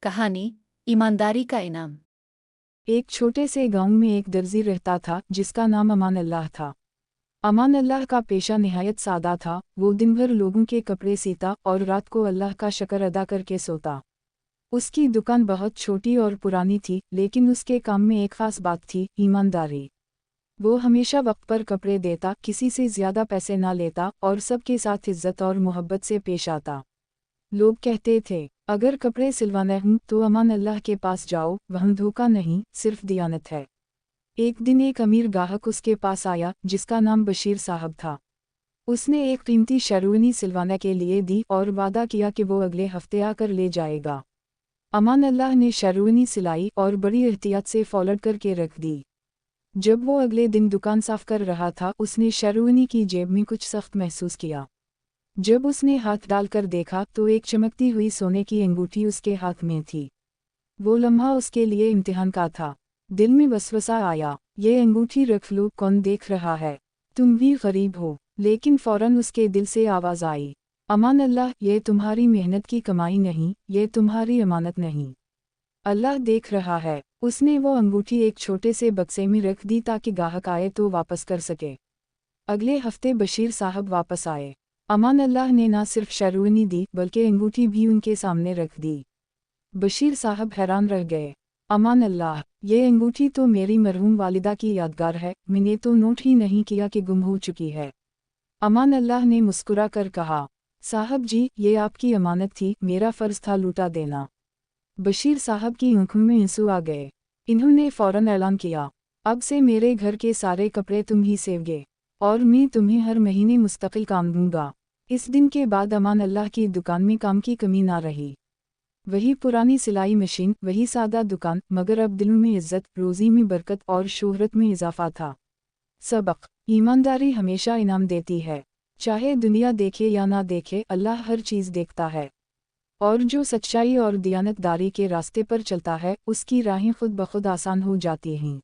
कहानी ईमानदारी का इनाम। एक छोटे से गांव में एक दर्जी रहता था जिसका नाम अमान अल्लाह था। अमान अल्लाह का पेशा निहायत सादा था। वो दिन भर लोगों के कपड़े सीता और रात को अल्लाह का शुक्र अदा करके सोता। उसकी दुकान बहुत छोटी और पुरानी थी, लेकिन उसके काम में एक खास बात थी, ईमानदारी। वो हमेशा वक्त पर कपड़े देता, किसी से ज़्यादा पैसे ना लेता और सबके साथ इज्जत और मोहब्बत से पेश आता। लोग कहते थे, अगर कपड़े सिलवाने हों तो अमान अल्लाह के पास जाओ, वहाँ धोखा नहीं, सिर्फ दियानत है। एक दिन एक अमीर गाहक उसके पास आया जिसका नाम बशीर साहब था। उसने एक कीमती शेरवानी सिलवाने के लिए दी और वादा किया कि वो अगले हफ्ते आकर ले जाएगा। अमान अल्लाह ने शेरवानी सिलाई और बड़ी एहतियात से फोल्ड करके रख दी। जब वो अगले दिन दुकान साफ कर रहा था, उसने शेरवानी की जेब में कुछ सख्त महसूस किया। जब उसने हाथ डालकर देखा तो एक चमकती हुई सोने की अंगूठी उसके हाथ में थी। वो लम्हा उसके लिए इम्तिहान का था। दिल में वसवसा आया, ये अंगूठी रख लो, कौन देख रहा है, तुम भी गरीब हो। लेकिन फौरन उसके दिल से आवाज़ आई, अमान अल्लाह, ये तुम्हारी मेहनत की कमाई नहीं, ये तुम्हारी अमानत नहीं, अल्लाह देख रहा है। उसने वो अंगूठी एक छोटे से बक्से में रख दी ताकि गाहक आए तो वापस कर सके। अगले हफ्ते बशीर साहब वापस आए। अमान अल्लाह ने ना सिर्फ शेरवानी दी बल्कि अंगूठी भी उनके सामने रख दी। बशीर साहब हैरान रह गए। अमान अल्लाह, ये अंगूठी तो मेरी मरहूम वालिदा की यादगार है, मैंने तो नोट ही नहीं किया कि गुम हो चुकी है। अमान अल्लाह ने मुस्कुरा कर कहा, साहब जी, ये आपकी अमानत थी, मेरा फ़र्ज था लूटा देना। बशीर साहब की आंखों में आंसू आ गए। इन्होंने फ़ौरन ऐलान किया, अब से मेरे घर के सारे कपड़े तुम ही सेवगे और मैं तुम्हें हर महीने मुस्तकिल काम दूंगा। इस दिन के बाद अमान अल्लाह की दुकान में काम की कमी ना रही। वही पुरानी सिलाई मशीन, वही सादा दुकान, मगर अब दिलों में इज्जत, रोज़ी में बरकत और शोहरत में इजाफा था। सबक, ईमानदारी हमेशा इनाम देती है। चाहे दुनिया देखे या ना देखे, अल्लाह हर चीज़ देखता है। और जो सच्चाई और दियानतदारी के रास्ते पर चलता है, उसकी राहें खुद ब खुद आसान हो जाती हैं।